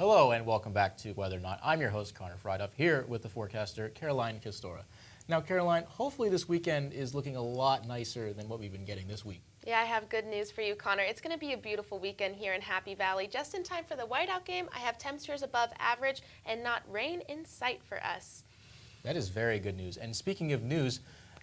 Hello and welcome back to Weather or Not. I'm your host, Connor Freidhoff, here with the forecaster, Caroline Castora. Now, Caroline, hopefully this weekend is looking a lot nicer than what we've been getting this week. Yeah, I have good news for you, Connor. It's going to be a beautiful weekend here in Happy Valley. Just in time for the whiteout game, I have temperatures above average and not rain in sight for us. That is very good news. And speaking of news,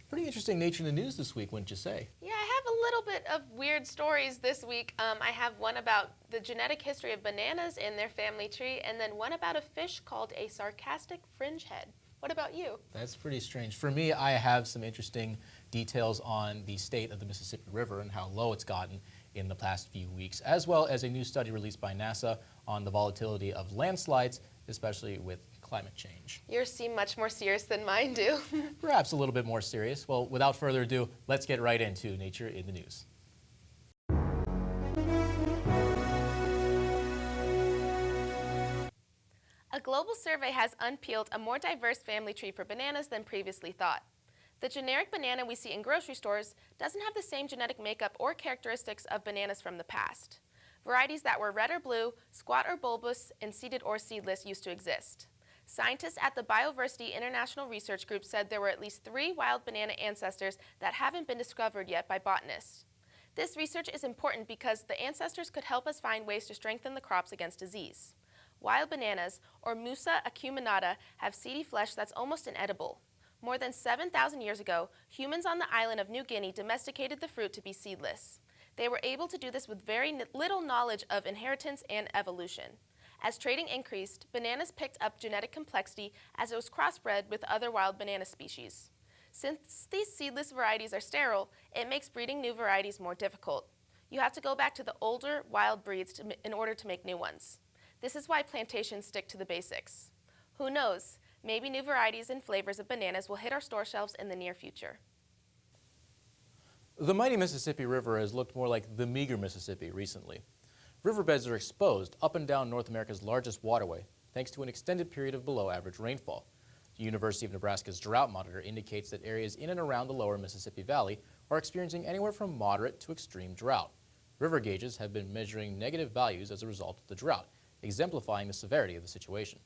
pretty interesting nature in the news this week, wouldn't you say? Yeah, I have a little bit of weird stories this week. I have one about the genetic history of bananas in their family tree, and then one about a fish called a sarcastic fringehead. What about you? That's pretty strange. For me, I have some interesting details on the state of the Mississippi River and how low it's gotten in the past few weeks, as well as a new study released by NASA on the volatility of landslides, especially with climate change. Yours seem much more serious than mine do. Perhaps a little bit more serious. Well, without further ado, let's get right into Nature in the News. A global survey has unpeeled a more diverse family tree for bananas than previously thought. The generic banana we see in grocery stores doesn't have the same genetic makeup or characteristics of bananas from the past. Varieties that were red or blue, squat or bulbous, and seeded or seedless used to exist. Scientists at the Bioversity International Research Group said there were at least 3 wild banana ancestors that haven't been discovered yet by botanists. This research is important because the ancestors could help us find ways to strengthen the crops against disease. Wild bananas, or Musa acuminata, have seedy flesh that's almost inedible. More than 7,000 years ago, humans on the island of New Guinea domesticated the fruit to be seedless. They were able to do this with very little knowledge of inheritance and evolution. As trading increased, bananas picked up genetic complexity as it was crossbred with other wild banana species. Since these seedless varieties are sterile, it makes breeding new varieties more difficult. You have to go back to the older wild breeds in order to make new ones. This is why plantations stick to the basics. Who knows, maybe new varieties and flavors of bananas will hit our store shelves in the near future. The mighty Mississippi River has looked more like the meager Mississippi recently. Riverbeds are exposed up and down North America's largest waterway thanks to an extended period of below average rainfall. The University of Nebraska's Drought Monitor indicates that areas in and around the lower Mississippi Valley are experiencing anywhere from moderate to extreme drought. River gauges have been measuring negative values as a result of the drought, exemplifying the severity of the situation.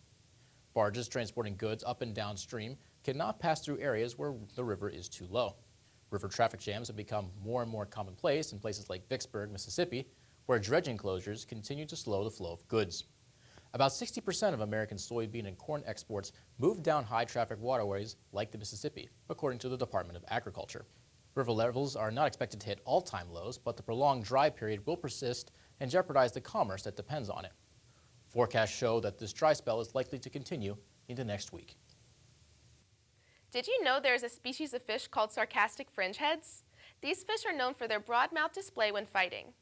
Barges transporting goods up and downstream cannot pass through areas where the river is too low. River traffic jams have become more and more commonplace in places like Vicksburg, Mississippi, where dredging closures continue to slow the flow of goods. About 60% of American soybean and corn exports move down high-traffic waterways like the Mississippi, according to the Department of Agriculture. River levels are not expected to hit all-time lows, but the prolonged dry period will persist and jeopardize the commerce that depends on it. Forecasts show that this dry spell is likely to continue into next week. Did you know there is a species of fish called sarcastic fringeheads? These fish are known for their broad mouth display when fighting.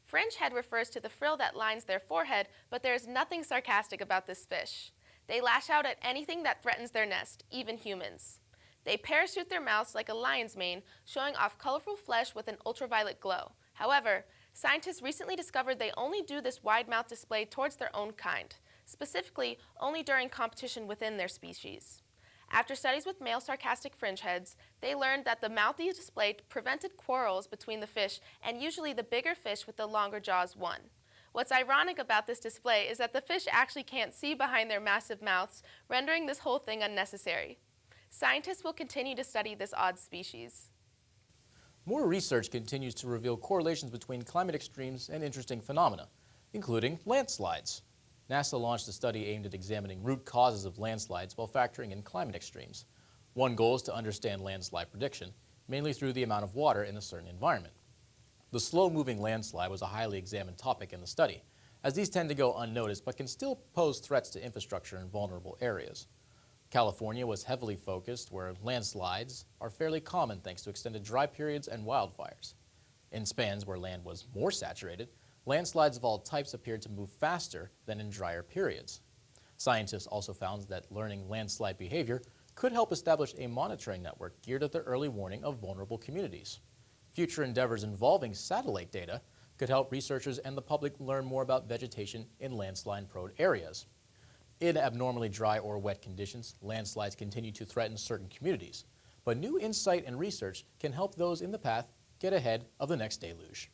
Fringehead refers to the frill that lines their forehead, but there is nothing sarcastic about this fish. They lash out at anything that threatens their nest, even humans. They parachute their mouths like a lion's mane, showing off colorful flesh with an ultraviolet glow. However, scientists recently discovered they only do this wide mouth display towards their own kind, specifically only during competition within their species. After studies with male sarcastic fringeheads, they learned that the mouthy display prevented quarrels between the fish, and usually the bigger fish with the longer jaws won. What's ironic about this display is that the fish actually can't see behind their massive mouths, rendering this whole thing unnecessary. Scientists will continue to study this odd species. More research continues to reveal correlations between climate extremes and interesting phenomena, including landslides. NASA launched a study aimed at examining root causes of landslides while factoring in climate extremes. One goal is to understand landslide prediction, mainly through the amount of water in a certain environment. The slow-moving landslide was a highly examined topic in the study, as these tend to go unnoticed but can still pose threats to infrastructure in vulnerable areas. California was heavily focused, where landslides are fairly common thanks to extended dry periods and wildfires. In spans where land was more saturated, landslides of all types appeared to move faster than in drier periods. Scientists also found that learning landslide behavior could help establish a monitoring network geared at the early warning of vulnerable communities. Future endeavors involving satellite data could help researchers and the public learn more about vegetation in landslide-prone areas. In abnormally dry or wet conditions, landslides continue to threaten certain communities, but new insight and research can help those in the path get ahead of the next deluge.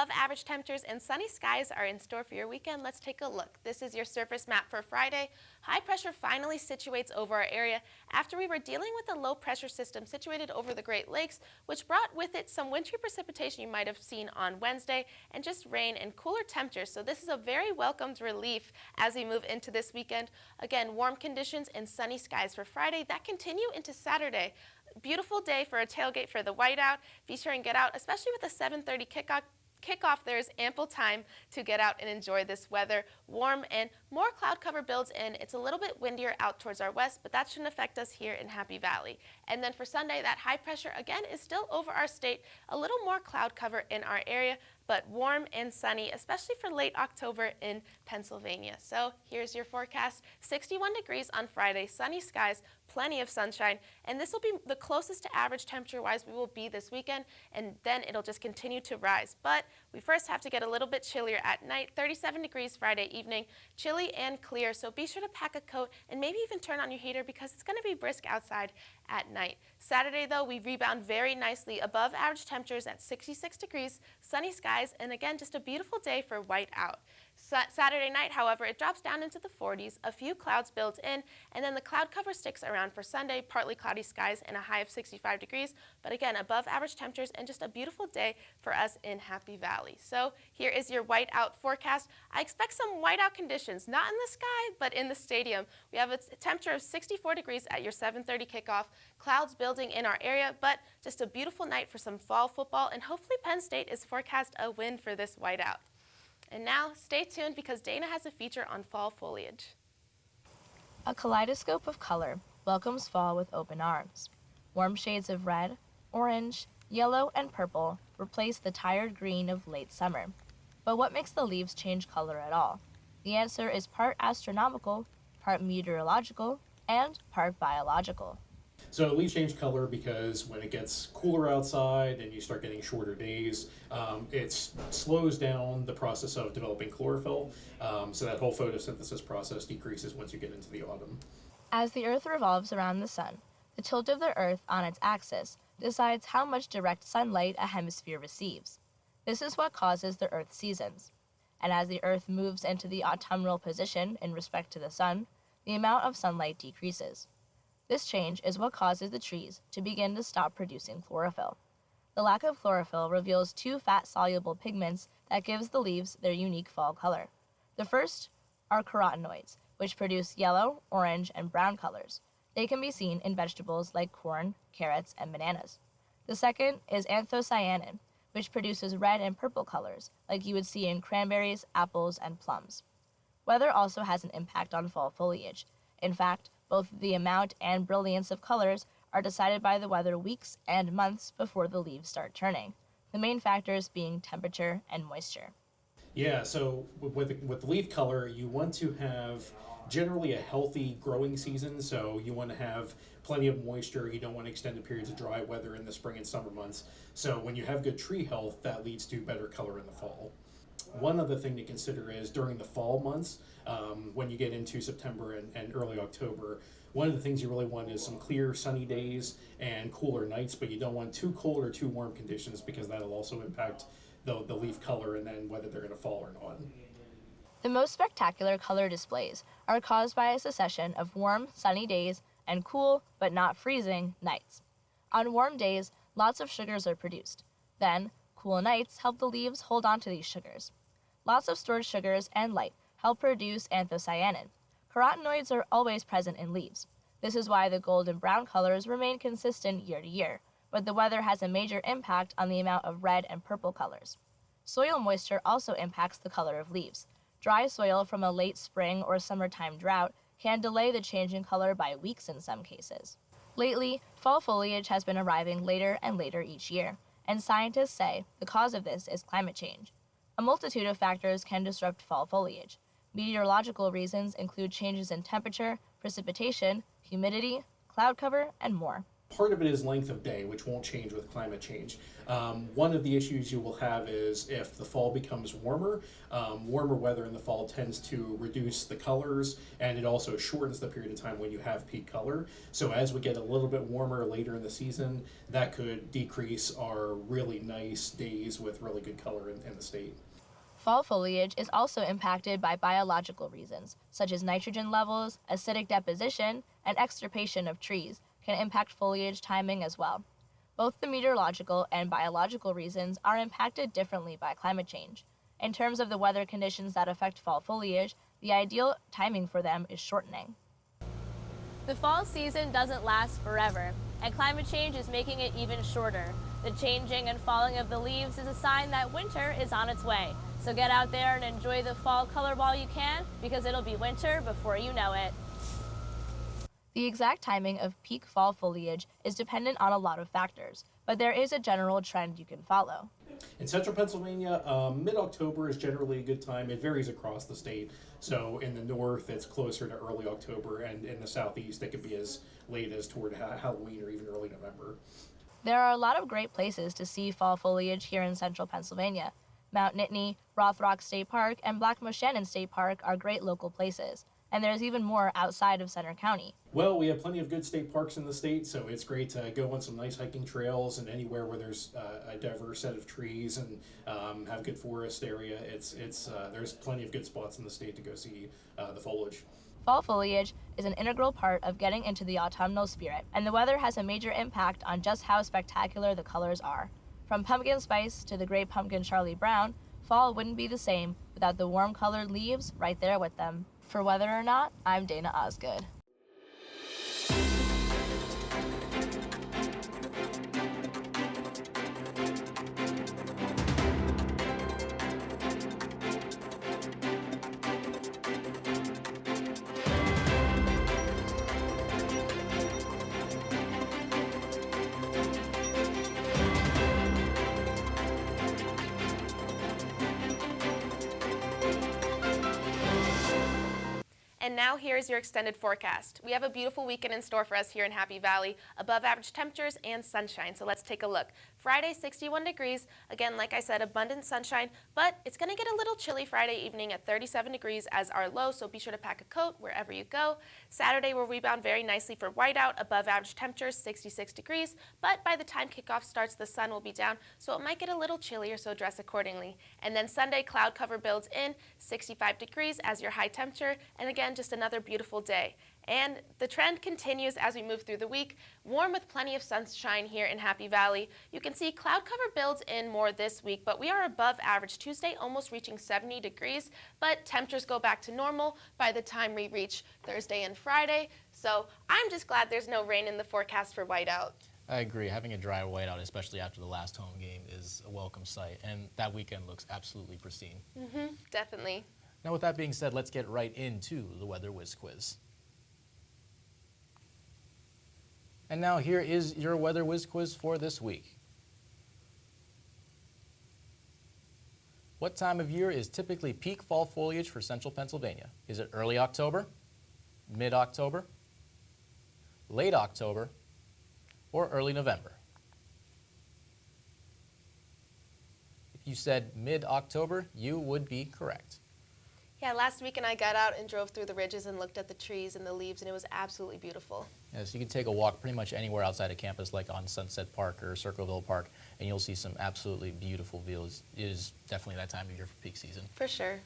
above average temperatures and sunny skies are in store for your weekend. Let's take a look. This is your surface map for Friday. High pressure finally situates over our area after we were dealing with a low pressure system situated over the Great Lakes, which brought with it some wintry precipitation you might have seen on Wednesday and just rain and cooler temperatures. So this is a very welcomed relief as we move into this weekend. Again, warm conditions and sunny skies for Friday that continue into Saturday. Beautiful day for a tailgate for the whiteout. Be sure and get out, especially with a 7:30 kickoff. There's ample time to get out and enjoy this weather. Warm and more cloud cover builds in. It's a little bit windier out towards our west, but that shouldn't affect us here in Happy Valley. And then for Sunday, that high pressure again is still over our state. A little more cloud cover in our area, but warm and sunny, especially for late October in Pennsylvania. So here's your forecast. 61 degrees on Friday, sunny skies, plenty of sunshine, and this will be the closest to average temperature-wise we will be this weekend, and then it'll just continue to rise. But we first have to get a little bit chillier at night. 37 degrees Friday evening, chilly and clear, so be sure to pack a coat and maybe even turn on your heater because it's going to be brisk outside at night. Saturday, though, we rebound very nicely above average temperatures at 66 degrees, sunny skies, and again, just a beautiful day for white out. Saturday night, however, it drops down into the 40s, a few clouds build in, and then the cloud cover sticks around for Sunday, partly cloudy skies and a high of 65 degrees, but again, above average temperatures and just a beautiful day for us in Happy Valley. So here is your whiteout forecast. I expect some whiteout conditions, not in the sky, but in the stadium. We have a temperature of 64 degrees at your 7:30 kickoff, clouds building in our area, but just a beautiful night for some fall football, and hopefully Penn State is forecast a win for this whiteout. And now, stay tuned because Dana has a feature on fall foliage. A kaleidoscope of color welcomes fall with open arms. Warm shades of red, orange, yellow, and purple replace the tired green of late summer. But what makes the leaves change color at all? The answer is part astronomical, part meteorological, and part biological. So leaves change color because when it gets cooler outside and you start getting shorter days, it slows down the process of developing chlorophyll. So that whole photosynthesis process decreases once you get into the autumn. As the Earth revolves around the sun, the tilt of the Earth on its axis decides how much direct sunlight a hemisphere receives. This is what causes the Earth's seasons. And as the Earth moves into the autumnal position in respect to the sun, the amount of sunlight decreases. This change is what causes the trees to begin to stop producing chlorophyll. The lack of chlorophyll reveals two fat-soluble pigments that gives the leaves their unique fall color. The first are carotenoids, which produce yellow, orange, and brown colors. They can be seen in vegetables like corn, carrots, and bananas. The second is anthocyanin, which produces red and purple colors, like you would see in cranberries, apples, and plums. Weather also has an impact on fall foliage. In fact, both the amount and brilliance of colors are decided by the weather weeks and months before the leaves start turning, the main factors being temperature and moisture. Yeah, so with leaf color, you want to have generally a healthy growing season. So you want to have plenty of moisture. You don't want extended periods of dry weather in the spring and summer months. So when you have good tree health, that leads to better color in the fall. One other thing to consider is during the fall months, when you get into September and early October, one of the things you really want is some clear sunny days and cooler nights, but you don't want too cold or too warm conditions because that'll also impact the leaf color and then whether they're going to fall or not. The most spectacular color displays are caused by a succession of warm, sunny days and cool, but not freezing, nights. On warm days, lots of sugars are produced. Then, cool nights help the leaves hold on to these sugars. Lots of stored sugars and light help produce anthocyanin. Carotenoids are always present in leaves. This is why the gold and brown colors remain consistent year to year, but the weather has a major impact on the amount of red and purple colors. Soil moisture also impacts the color of leaves. Dry soil from a late spring or summertime drought can delay the change in color by weeks in some cases. Lately, fall foliage has been arriving later and later each year, and scientists say the cause of this is climate change. A multitude of factors can disrupt fall foliage. Meteorological reasons include changes in temperature, precipitation, humidity, cloud cover, and more. Part of it is length of day, which won't change with climate change. One of the issues you will have is if the fall becomes warmer, warmer weather in the fall tends to reduce the colors, and it also shortens the period of time when you have peak color. So as we get a little bit warmer later in the season, that could decrease our really nice days with really good color in the state. Fall foliage is also impacted by biological reasons, such as nitrogen levels, acidic deposition, and extirpation of trees can impact foliage timing as well. Both the meteorological and biological reasons are impacted differently by climate change. In terms of the weather conditions that affect fall foliage, the ideal timing for them is shortening. The fall season doesn't last forever, and climate change is making it even shorter. The changing and falling of the leaves is a sign that winter is on its way. So get out there and enjoy the fall color while you can, because it'll be winter before you know it. The exact timing of peak fall foliage is dependent on a lot of factors, but there is a general trend you can follow. In central Pennsylvania, mid-October is generally a good time. It varies across the state. So in the north, it's closer to early October, and in the southeast, it could be as late as toward Halloween or even early November. There are a lot of great places to see fall foliage here in central Pennsylvania. Mount Nittany, Rothrock State Park, and Black Moshannon State Park are great local places. And there's even more outside of Center County. Well, we have plenty of good state parks in the state, so it's great to go on some nice hiking trails and anywhere where there's a diverse set of trees and have good forest area. There's plenty of good spots in the state to go see the foliage. Fall foliage is an integral part of getting into the autumnal spirit, and the weather has a major impact on just how spectacular the colors are. From pumpkin spice to the great pumpkin Charlie Brown, fall wouldn't be the same without the warm-colored leaves right there with them. For Weather or Not, I'm Dana Osgood. And now here's your extended forecast. We have a beautiful weekend in store for us here in Happy Valley, above average temperatures and sunshine, so let's take a look. Friday, 61 degrees. Again, like I said, abundant sunshine, but it's going to get a little chilly Friday evening at 37 degrees as our low, so be sure to pack a coat wherever you go. Saturday will rebound very nicely for whiteout, above average temperatures, 66 degrees, but by the time kickoff starts, the sun will be down, so it might get a little chillier, so dress accordingly. And then Sunday, cloud cover builds in, 65 degrees as your high temperature, and again, just another beautiful day. And the trend continues as we move through the week. Warm with plenty of sunshine here in Happy Valley. You can see cloud cover builds in more this week, but we are above average Tuesday, almost reaching 70 degrees, but temperatures go back to normal by the time we reach Thursday and Friday. So I'm just glad there's no rain in the forecast for whiteout. I agree. Having a dry whiteout, especially after the last home game, is a welcome sight, and that weekend looks absolutely pristine. Definitely. Now, with that being said, let's get right into the Weather Whiz Quiz. And now here is your Weather Whiz Quiz for this week. What time of year is typically peak fall foliage for central Pennsylvania? Is it early October, mid-October, late October, or early November? If you said mid-October, you would be correct. Yeah, last weekend I got out and drove through the ridges and looked at the trees and the leaves, and it was absolutely beautiful. Yes, you can take a walk pretty much anywhere outside of campus, like on Sunset Park or Circleville Park, and you'll see some absolutely beautiful views. It is definitely that time of year for peak season. For sure.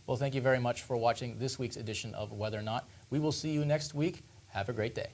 Well, thank you very much for watching this week's edition of Weather or Not. We will see you next week. Have a great day.